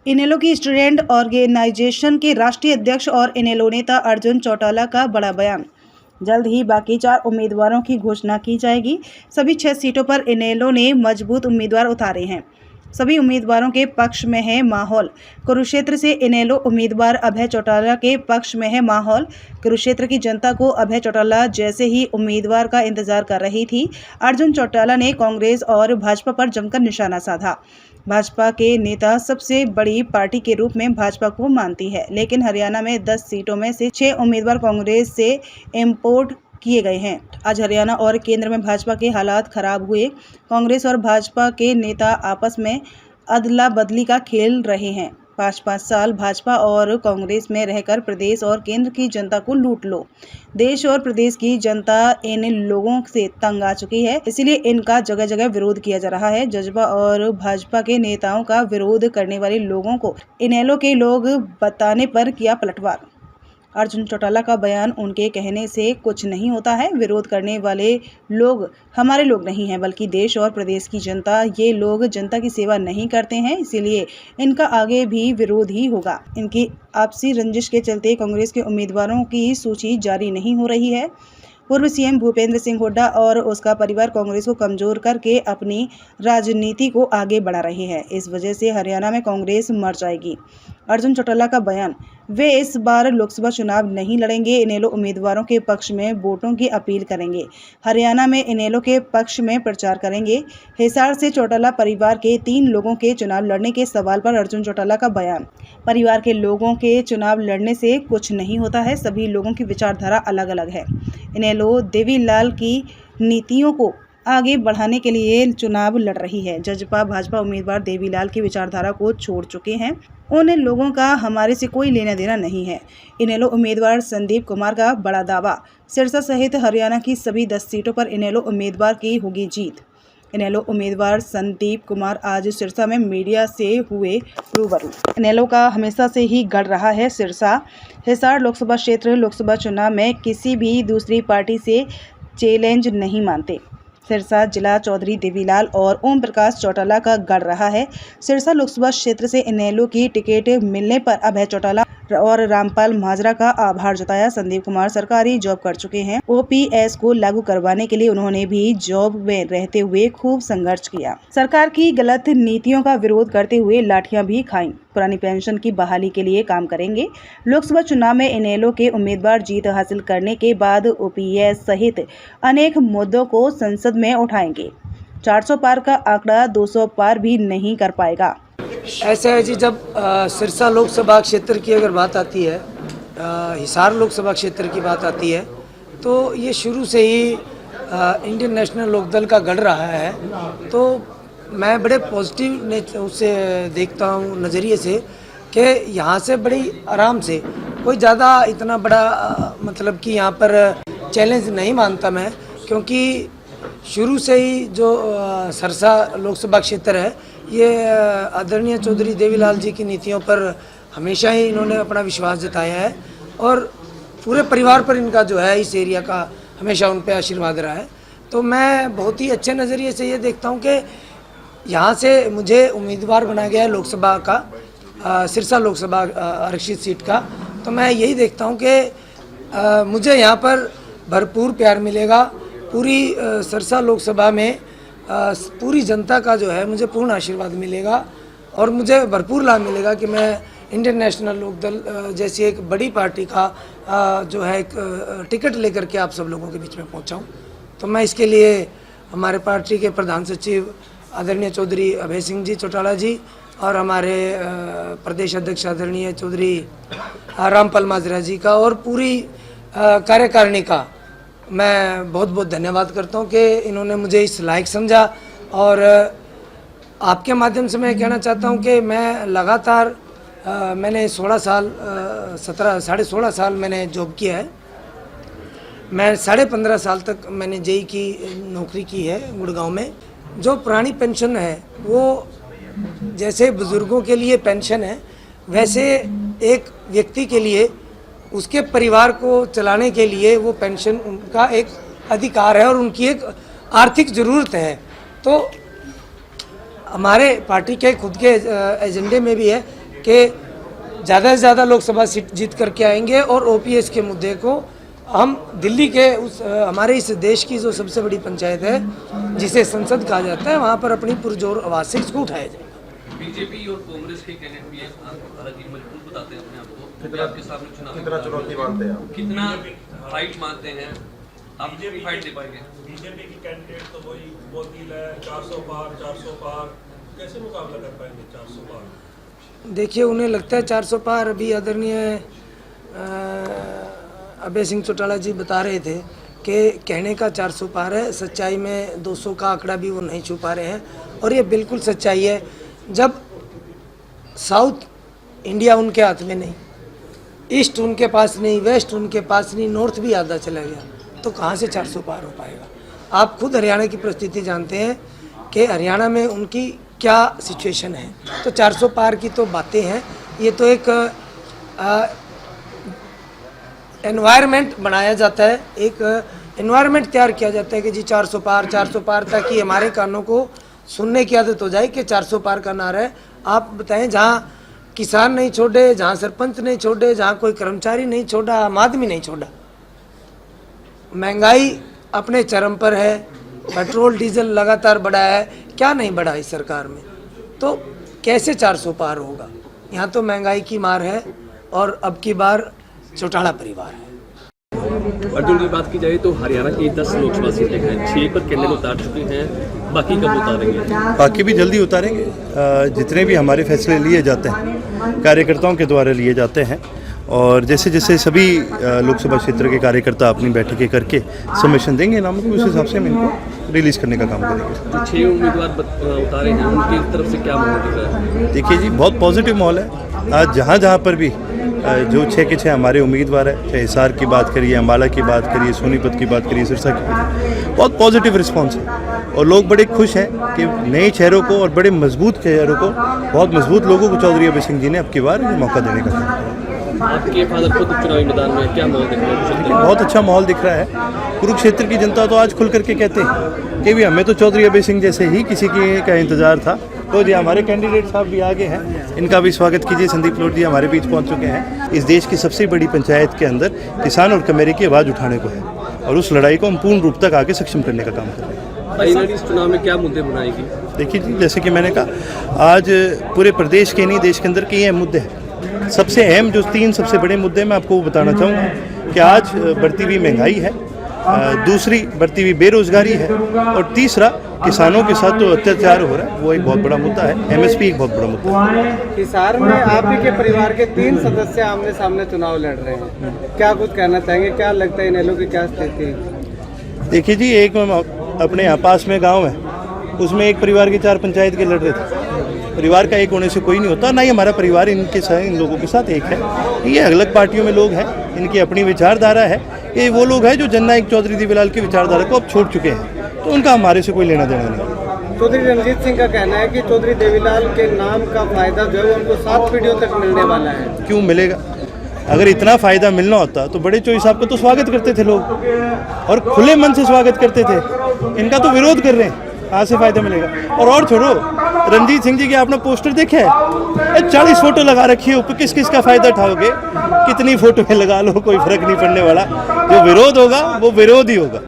इनेलो की student organisation के राष्ट्रीय अध्यक्ष और इनेलो नेता अर्जुन चौटाला का बड़ा बयान। जल्द ही बाकी 4 उम्मीदवारों की घोषणा की जाएगी। सभी 6 सीटों पर इनेलो ने मजबूत उम्मीदवार उतारे हैं। सभी उम्मीदवारों के पक्ष में है माहौल। कुरुक्षेत्र से इनेलो उम्मीदवार अभय चौटाला के पक्ष में है माहौल। कुरुक्षेत्र की जनता को अभय चौटाला जैसे ही उम्मीदवार का इंतजार कर रही थी। अर्जुन चौटाला ने कांग्रेस और भाजपा पर जमकर निशाना साधा। भाजपा के नेता सबसे बड़ी पार्टी के रूप में भाजपा को मानती है, लेकिन हरियाणा में 10 सीटों में से 6 उम्मीदवार कांग्रेस से इंपोर्ट किए गए हैं। आज हरियाणा और केंद्र में भाजपा के हालात खराब हुए। कांग्रेस और भाजपा के नेता आपस में अदला बदली का खेल रहे हैं। 5-5 साल भाजपा और कांग्रेस में रहकर प्रदेश और केंद्र की जनता को लूट लो। देश और प्रदेश की जनता इन लोगों से तंग आ चुकी है, इसलिए इनका जगह जगह विरोध किया जा रहा है। जजपा और भाजपा के नेताओं का विरोध करने वाले लोगों को इनेलो के लोग बताने पर किया पलटवार। अर्जुन चौटाला का बयान उनके कहने से कुछ नहीं होता है। विरोध करने वाले लोग हमारे लोग नहीं हैं, बल्कि देश और प्रदेश की जनता। ये लोग जनता की सेवा नहीं करते हैं, इसीलिए इनका आगे भी विरोध ही होगा। इनकी आपसी रंजिश के चलते कांग्रेस के उम्मीदवारों की सूची जारी नहीं हो रही है। पूर्व सीएम भूपेंद्र सिंह हुड्डा और उसका परिवार कांग्रेस को कमजोर करके अपनी राजनीति को आगे बढ़ा रहे हैं। इस वजह से हरियाणा में कांग्रेस मर जाएगी। अर्जुन चौटाला का बयान। वे इस बार लोकसभा चुनाव नहीं लड़ेंगे। इनेलो उम्मीदवारों के पक्ष में वोटों की अपील करेंगे। हरियाणा में इनेलो के पक्ष में प्रचार करेंगे। हिसार से चौटाला परिवार के 3 लोगों के चुनाव लड़ने के सवाल पर अर्जुन चौटाला का बयान। परिवार के लोगों के चुनाव लड़ने से कुछ नहीं होता है। सभी लोगों की विचारधारा अलग अलग है। इनेलो देवीलाल की नीतियों को आगे बढ़ाने के लिए चुनाव लड़ रही है। जजपा भाजपा उम्मीदवार देवीलाल की विचारधारा को छोड़ चुके हैं। उन लोगों का हमारे से कोई लेना देना नहीं है। इनेलो उम्मीदवार संदीप कुमार का बड़ा दावा। सिरसा सहित हरियाणा की सभी 10 सीटों पर इनेलो उम्मीदवार की होगी जीत। इनेलो उम्मीदवार संदीप कुमार आज सिरसा में मीडिया से हुए रूबरू। इनेलो का हमेशा से ही गढ़ रहा है सिरसा। हिसार लोकसभा क्षेत्र लोकसभा चुनाव में किसी भी दूसरी पार्टी से चैलेंज नहीं मानते। सिरसा जिला चौधरी देवीलाल और ओम प्रकाश चौटाला का गढ़ रहा है। सिरसा लोकसभा क्षेत्र से इनेलो की टिकट मिलने पर अभय चौटाला और रामपाल माजरा का आभार जताया। संदीप कुमार सरकारी जॉब कर चुके हैं। ओपीएस को लागू करवाने के लिए उन्होंने भी जॉब में रहते हुए खूब संघर्ष किया। सरकार की गलत नीतियों का विरोध करते हुए लाठियां भी खाईं। पुरानी पेंशन की बहाली के लिए काम करेंगे। लोकसभा चुनाव में इनेलो के उम्मीदवार जीत हासिल करने के बाद ओपीएस सहित अनेक मुद्दों को संसद में उठाएंगे। 400 पार का आंकड़ा 200 पार भी नहीं कर पाएगा। ऐसा है जी, जब सिरसा लोकसभा क्षेत्र की अगर बात आती है, हिसार लोकसभा क्षेत्र की बात आती है, तो ये शुरू से ही इंडियन नेशनल लोकदल का गढ़ रहा है। तो मैं बड़े पॉजिटिव उससे देखता हूँ नज़रिए से कि यहाँ से बड़ी आराम से कोई ज़्यादा इतना बड़ा मतलब कि यहाँ पर चैलेंज नहीं मानता मैं, क्योंकि शुरू से ही जो सिरसा लोकसभा क्षेत्र है ये आदरणीय चौधरी देवीलाल जी की नीतियों पर हमेशा ही इन्होंने अपना विश्वास जताया है और पूरे परिवार पर इनका जो है इस एरिया का हमेशा उन पर आशीर्वाद रहा है। तो मैं बहुत ही अच्छे नज़रिए से ये देखता हूँ कि यहाँ से मुझे उम्मीदवार बनाया गया है लोकसभा का, सिरसा लोकसभा आरक्षित सीट का। तो मैं यही देखता हूँ कि मुझे यहाँ पर भरपूर प्यार मिलेगा। पूरी सिरसा लोकसभा में पूरी जनता का जो है मुझे पूर्ण आशीर्वाद मिलेगा और मुझे भरपूर लाभ मिलेगा कि मैं इंडियन नेशनल लोकदल जैसी एक बड़ी पार्टी का जो है एक टिकट लेकर के आप सब लोगों के बीच में पहुंचाऊं। तो मैं इसके लिए हमारे पार्टी के प्रधान सचिव आदरणीय चौधरी अभय सिंह जी चौटाला जी और हमारे प्रदेश अध्यक्ष आदरणीय चौधरी रामपाल माजरा जी का और पूरी कार्यकारिणी का मैं बहुत बहुत धन्यवाद करता हूं कि इन्होंने मुझे इस लायक समझा। और आपके माध्यम से मैं कहना चाहता हूं कि मैं लगातार मैंने 16 साल 16.5 साल मैंने जॉब किया है। मैं 15.5 साल तक मैंने जेई की नौकरी की है गुड़गांव में। जो पुरानी पेंशन है वो जैसे बुज़ुर्गों के लिए पेंशन है, वैसे एक व्यक्ति के लिए उसके परिवार को चलाने के लिए वो पेंशन उनका एक अधिकार है और उनकी एक आर्थिक ज़रूरत है। तो हमारे पार्टी के खुद के एजेंडे में भी है कि ज़्यादा से ज़्यादा लोकसभा सीट जीत करके आएंगे और ओपीएस के मुद्दे को हम दिल्ली के उस हमारे इस देश की जो सबसे बड़ी पंचायत है जिसे संसद कहा जाता है वहाँ पर अपनी पुरजोर आवाज़ से इसको उठाया जाए। बीजेपी और कांग्रेस के कैंडिडेट भी हालांकि मजबूत बताते हैं अपने आप को, आपके सामने चुनाव कितना चुनौती मानते हैं आप? कितना फाइट मानते हैं आप, भी फाइट दे पाएंगे? बीजेपी की कैंडिडेट तो वही बोलती है 400 पार, कैसे मुकाबला कर पाएंगे 400 पार? देखिए, उन्हें लगता है 400 पार। अभी आदरणीय अभय सिंह चौटाला जी बता रहे थे कि कहने का 400 पार है, सच्चाई में 200 का आंकड़ा भी वो नहीं छू पा रहे हैं। और ये बिल्कुल सच्चाई है, जब साउथ इंडिया उनके हाथ में नहीं, ईस्ट उनके पास नहीं, वेस्ट उनके पास नहीं, नॉर्थ भी आधा चला गया, तो कहाँ से 400 पार हो पाएगा? आप खुद हरियाणा की परिस्थिति जानते हैं कि हरियाणा में उनकी क्या सिचुएशन है। तो 400 पार की तो बातें हैं, ये तो एक एनवायरनमेंट बनाया जाता है, एक एनवायरनमेंट तैयार किया जाता है कि जी 400 पार, ताकि हमारे कानों को सुनने की आदत हो जाए कि 400 पार का नारा है। आप बताएं, जहाँ किसान नहीं छोड़े, जहाँ सरपंच नहीं छोड़े, जहाँ कोई कर्मचारी नहीं छोड़ा, आम आदमी नहीं छोड़ा, महंगाई अपने चरम पर है, पेट्रोल डीजल लगातार बढ़ा है, क्या नहीं बढ़ा इस सरकार में, तो कैसे 400 पार होगा? यहाँ तो महंगाई की मार है और अब की बार चौटाला परिवार है। अर्जुन की बात की जाए तो हरियाणा की 10 लोकसभा सीटें हैं, 6 पर कैंडिडेट उतार चुके हैं, बाकी कब उतारेंगे? बाकी भी जल्दी उतारेंगे। जितने भी हमारे फैसले लिए जाते हैं कार्यकर्ताओं के द्वारा लिए जाते हैं, और जैसे जैसे सभी लोकसभा क्षेत्र के कार्यकर्ता अपनी बैठकें करके सबमिशन देंगे नामों को, उस हिसाब से हम इनको रिलीज़ करने का काम करेंगे। जो 6 उम्मीदवार उतारे हैं उनकी तरफ से क्या माहौल दिख रहा है? देखिए जी, बहुत पॉजिटिव माहौल है। आज जहाँ जहाँ पर भी जो 6 के 6 हमारे उम्मीदवार हैं, चाहे हिसार की बात करिए, अम्बाला की बात करिए, सोनीपत की बात करिए, सिरसा की करिए, बहुत पॉजिटिव रिस्पांस है और लोग बड़े खुश हैं कि नए चेहरों को और बड़े मजबूत चेहरों को, बहुत मजबूत लोगों को चौधरी अभय सिंह जी ने अब की बार मौका देने का काम किया। आपके फादर खुद चुनावी मैदान में क्या माहौल दिख रहा है? बहुत अच्छा माहौल दिख रहा है। कुरुक्षेत्र की जनता तो आज खुल करके कहते हैं कि भी हमें तो चौधरी अभय सिंह जैसे ही किसी का इंतजार था। तो जी हमारे कैंडिडेट साहब भी आगे हैं, इनका भी स्वागत कीजिए। संदीप लोट जी हमारे बीच पहुंच चुके हैं। इस देश की सबसे बड़ी पंचायत के अंदर किसान और कमेरे की आवाज़ उठाने को है और उस लड़ाई को हम पूर्ण रूप तक आगे सक्षम करने का काम कर रहे हैं। फाइनली इस चुनाव में क्या मुद्दे बनाएगी? देखिए जी, जैसे कि मैंने कहा, आज पूरे प्रदेश के नहीं देश के अंदर के ये मुद्दे हैं। सबसे अहम जो 3 सबसे बड़े मुद्दे मैं आपको बताना चाहूँगा कि आज बढ़ती हुई महंगाई है, दूसरी बढ़ती हुई बेरोजगारी है और तीसरा किसानों के साथ जो अत्याचार हो रहा है वो एक बहुत बड़ा मुद्दा है। एमएसपी एक बहुत बड़ा मुद्दा है। हिसार में आप ही के परिवार के 3 सदस्य आमने सामने चुनाव लड़ रहे हैं, क्या कुछ कहना चाहेंगे? क्या लगता है इनेलो की क्या स्थिति है? देखिए जी, एक अपने यहाँ पास में गांव है, उसमें एक परिवार के 4 पंचायत के लड़ रहे थे। परिवार का एक होने से कोई नहीं होता, ना ही हमारा परिवार इन लोगों के साथ एक है। ये अलग पार्टियों में लोग हैं, इनकी अपनी विचारधारा है। ये वो लोग हैं जो जननायक चौधरी देवीलाल की विचारधारा को अब छोड़ चुके हैं, तो उनका हमारे से कोई लेना देना नहीं। चौधरी रणजीत सिंह का कहना है कि चौधरी देवीलाल के नाम का फायदा जो है उनको 7 पीढ़ियों तक मिलने वाला है। क्यों मिलेगा? अगर इतना फ़ायदा मिलना होता तो बड़े चौधरी साहब का तो स्वागत करते थे लोग और खुले मन से स्वागत करते थे। इनका तो विरोध कर रहे हैं, कहाँ से फ़ायदा मिलेगा? और छोड़ो, रणजीत सिंह जी के आपने पोस्टर देखे है? 40 फोटो लगा रखी है, ऊपर किस किस का फ़ायदा उठाओगे? कितनी फोटो लगा लो, कोई फर्क नहीं पड़ने वाला। जो विरोध होगा वो विरोध ही होगा।